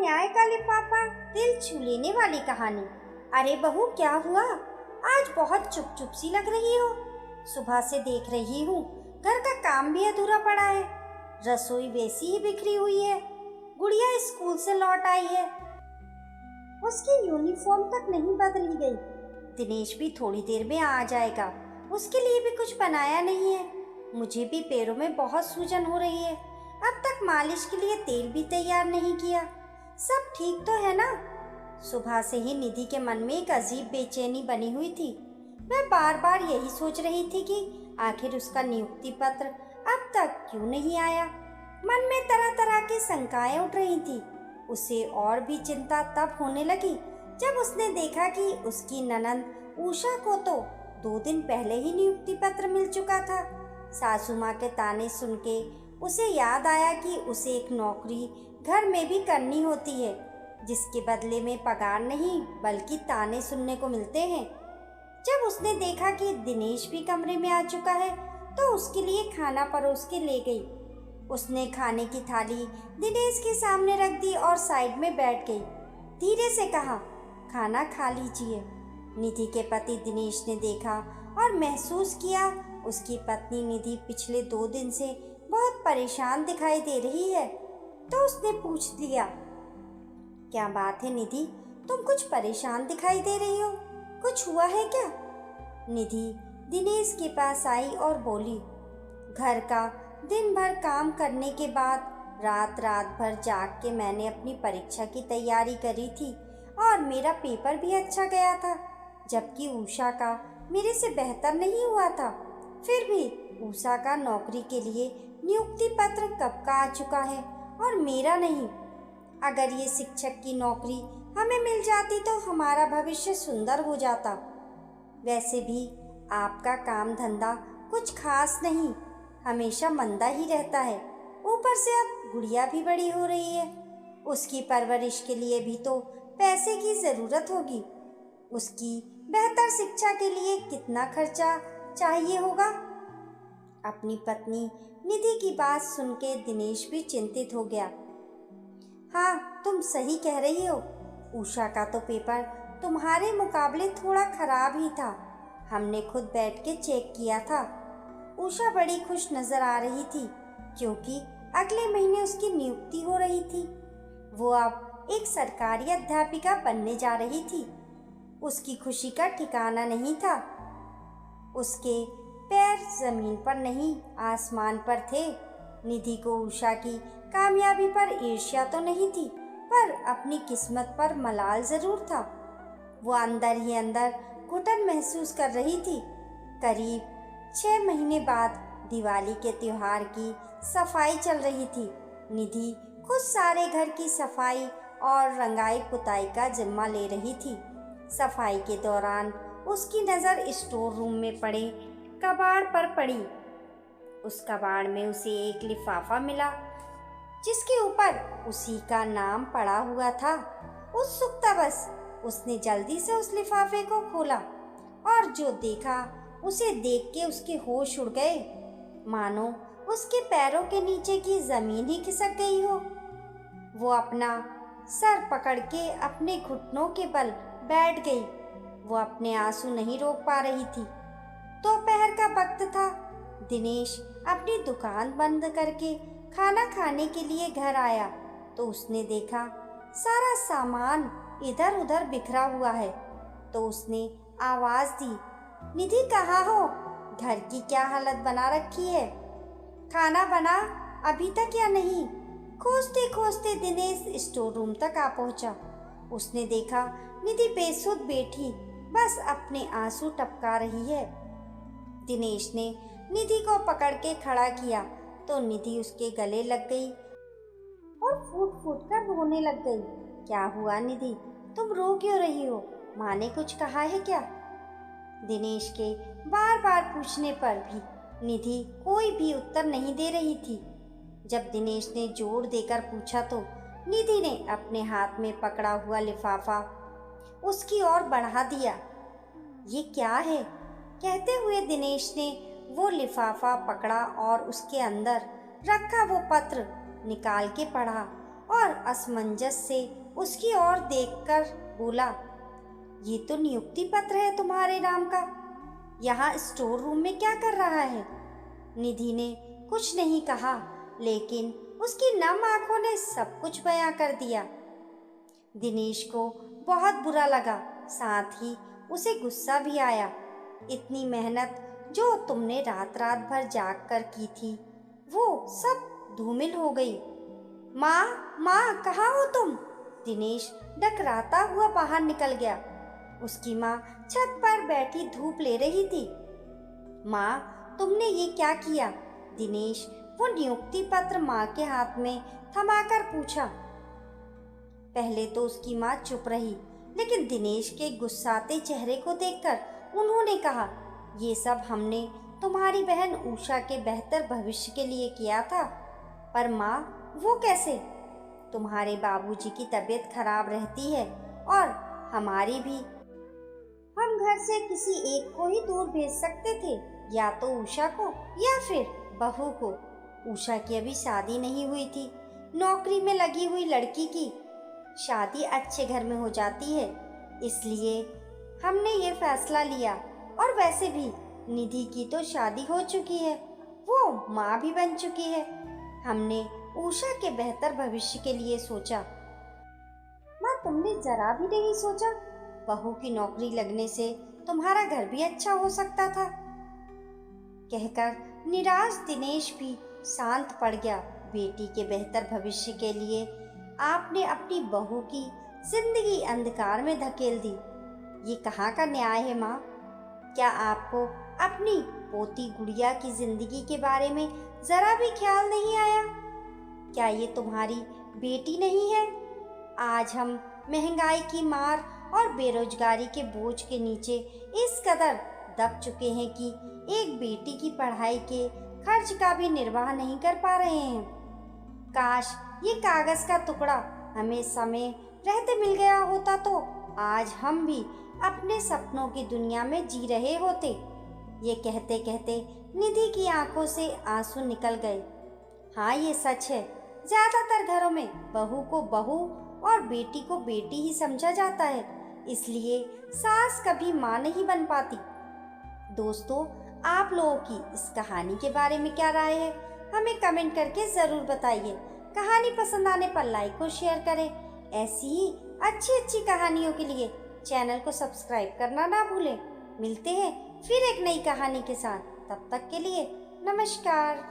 न्याय का लिफाफा, दिल छू लेने वाली कहानी। अरे बहू, क्या हुआ? आज बहुत चुप चुप सी लग रही हो। सुबह से देख रही हूँ घर का काम भी अधूरा पड़ा है, रसोई वैसी ही बिखरी हुई है। गुड़िया स्कूल से लौट आई है, उसकी यूनिफॉर्म तक नहीं बदली गई। दिनेश भी थोड़ी देर में आ जाएगा, उसके लिए भी कुछ बनाया नहीं है। मुझे भी पैरों में बहुत सूजन हो रही है, अब तक मालिश के लिए तेल भी तैयार नहीं किया। सब ठीक तो है ना? सुबह से ही निधि के मन में एक अजीब बेचैनी बनी हुई थी। मैं बार बार यही सोच रही थी कि आखिर उसका नियुक्ति पत्र अब तक क्यों नहीं आया। मन में तरह तरह की शंकाएं उठ रही थी। उसे और भी चिंता तब होने लगी जब उसने देखा कि उसकी ननंद उषा को तो 2 दिन पहले ही नियुक्ति पत्र मिल चुका था। सासू माँ के ताने सुन के उसे याद आया कि उसे एक नौकरी घर में भी करनी होती है, जिसके बदले में पगार नहीं बल्कि ताने सुनने को मिलते हैं। जब उसने देखा कि दिनेश भी कमरे में आ चुका है तो उसके लिए खाना परोस के ले गई। उसने खाने की थाली दिनेश के सामने रख दी और साइड में बैठ गई। धीरे से कहा, खाना खा लीजिए। निधि के पति दिनेश ने देखा और महसूस किया उसकी पत्नी निधि पिछले 2 दिन से बहुत परेशान दिखाई दे रही है, तो उसने पूछ लिया, क्या बात है निधि, तुम कुछ परेशान दिखाई दे रही हो, कुछ हुआ है क्या? निधि दिनेश के पास आई और बोली, घर का दिन भर काम करने के बाद रात भर जाग के मैंने अपनी परीक्षा की तैयारी करी थी और मेरा पेपर भी अच्छा गया था, जबकि उषा का मेरे से बेहतर नहीं हुआ था। फिर भी उषा का नौकरी के लिए नियुक्ति पत्र कब का आ चुका है और मेरा नहीं। अगर ये शिक्षक की नौकरी हमें मिल जाती तो हमारा भविष्य सुंदर हो जाता। वैसे भी आपका काम धंधा कुछ खास नहीं, हमेशा मंदा ही रहता है। ऊपर से अब गुड़िया भी बड़ी हो रही है, उसकी परवरिश के लिए भी तो पैसे की ज़रूरत होगी। उसकी बेहतर शिक्षा के लिए कितना खर्चा चाहिए होगा। अपनी पत्नी निधि की बात सुन के दिनेश भी चिंतित हो गया। हाँ, तुम सही कह रही हो, उषा का तो पेपर तुम्हारे मुकाबले थोड़ा खराब ही था। हमने खुद बैठ के चेक किया था। उषा बड़ी खुश नजर आ रही थी क्योंकि अगले महीने उसकी नियुक्ति हो रही थी। वो अब एक सरकारी अध्यापिका बनने जा रही थी। उसकी खुशी का ठिकाना नहीं था। उसके पैर जमीन पर नहीं आसमान पर थे। निधि को उषा की कामयाबी पर ईर्ष्या तो नहीं थी, पर अपनी किस्मत पर मलाल जरूर था। वो अंदर ही अंदर घुटन महसूस कर रही थी। करीब 6 महीने बाद दिवाली के त्योहार की सफाई चल रही थी। निधि खुद सारे घर की सफाई और रंगाई पुताई का जिम्मा ले रही थी। सफाई के दौरान उसकी नज़र स्टोर रूम में पड़े कबाड़ पर पड़ी। उस कबाड़ में उसे एक लिफाफा मिला जिसके ऊपर उसी का नाम पड़ा हुआ था। उत्सुकतावश उसने जल्दी से उस लिफाफे को खोला और जो देखा उसे देख के उसके होश उड़ गए, मानो उसके पैरों के नीचे की जमीन ही खिसक गई हो। वो अपना सर पकड़ के अपने घुटनों के बल बैठ गई। वो अपने आंसू नहीं रोक पा रही थी। दोपहर का वक्त था। दिनेश अपनी दुकान बंद करके खाना खाने के लिए घर आया तो उसने देखा सारा सामान इधर उधर बिखरा हुआ है। तो उसने आवाज दी, निधि कहाँ हो? घर की क्या हालत बना रखी है? खाना बना अभी तक या नहीं? खोजते खोजते दिनेश स्टोर रूम तक आ पहुंचा। उसने देखा निधि बेसुध बैठी बस अपने आंसू टपका रही है। दिनेश ने निधि को पकड़ के खड़ा किया तो निधि उसके गले लग गई और फूट फूट कर रोने लग गई। क्या हुआ निधि, तुम रो क्यों रही हो? माँ ने कुछ कहा है क्या? दिनेश के बार बार पूछने पर भी निधि कोई भी उत्तर नहीं दे रही थी। जब दिनेश ने जोर देकर पूछा तो निधि ने अपने हाथ में पकड़ा हुआ लिफाफा उसकी ओर बढ़ा दिया। ये क्या है? कहते हुए दिनेश ने वो लिफाफा पकड़ा और उसके अंदर रखा वो पत्र निकाल के पढ़ा। और असमंजस से उसकी ओर देखकर बोला, ये तो नियुक्ति पत्र है तुम्हारे नाम का। यहाँ स्टोर रूम में क्या कर रहा है? निधि ने कुछ नहीं कहा, लेकिन उसकी नम आंखों ने सब कुछ बयां कर दिया। दिनेश को बहुत बुरा लगा, साथ ही उसे गुस्सा भी आया। इतनी मेहनत जो तुमने रात रात भर जाग कर की थी, वो सब धूमिल हो गई। माँ, माँ, कहाँ हो तुम? दिनेश डकराता हुआ बाहर निकल गया। उसकी माँ छत पर बैठी धूप ले रही थी। माँ, तुमने ये क्या किया? दिनेश वो नियुक्ति पत्र माँ के हाथ में थमाकर पूछा। पहले तो उसकी माँ चुप रही, लेकिन दिनेश के गुस्साते चेहरे को देखकर उन्होंने कहा, ये सब हमने तुम्हारी बहन उषा के बेहतर भविष्य के लिए किया था। पर माँ, वो कैसे? तुम्हारे बाबूजी की तबीयत खराब रहती है और हमारी भी। हम घर से किसी एक को ही दूर भेज सकते थे, या तो उषा को या फिर बहू को। उषा की अभी शादी नहीं हुई थी। नौकरी में लगी हुई लड़की की शादी अच्छे घर में हो जाती है, इसलिए हमने ये फैसला लिया। और वैसे भी निधि की तो शादी हो चुकी है, वो माँ भी बन चुकी है। हमने उषा के बेहतर भविष्य के लिए सोचा। माँ, तुमने जरा भी नहीं सोचा बहू की नौकरी लगने से तुम्हारा घर भी अच्छा हो सकता था? कहकर निराश दिनेश भी शांत पड़ गया। बेटी के बेहतर भविष्य के लिए आपने अपनी बहू की जिंदगी अंधकार में धकेल दी। ये कहाँ का न्याय है माँ? क्या आपको अपनी पोती गुड़िया की जिंदगी के बारे में जरा भी ख्याल नहीं आया? क्या ये तुम्हारी बेटी नहीं है? आज हम महंगाई की मार और बेरोजगारी के बोझ के नीचे इस कदर दब चुके हैं कि एक बेटी की पढ़ाई के खर्च का भी निर्वाह नहीं कर पा रहे हैं। काश ये कागज का टुकड़ा हमें समय रहते मिल गया होता तो आज हम भी अपने सपनों की दुनिया में जी रहे होते। ये कहते कहते निधि की आंखों से आंसू निकल गए। हाँ, ये सच है, ज्यादातर घरों में बहू को बहू और बेटी को बेटी ही समझा जाता है, इसलिए सास कभी माँ नहीं बन पाती। दोस्तों, आप लोगों की इस कहानी के बारे में क्या राय है? हमें कमेंट करके ज़रूर बताइए। कहानी पसंद आने पर लाइक और शेयर करें। ऐसी ही अच्छी अच्छी कहानियों के लिए चैनल को सब्सक्राइब करना ना भूलें। मिलते हैं फिर एक नई कहानी के साथ। तब तक के लिए नमस्कार।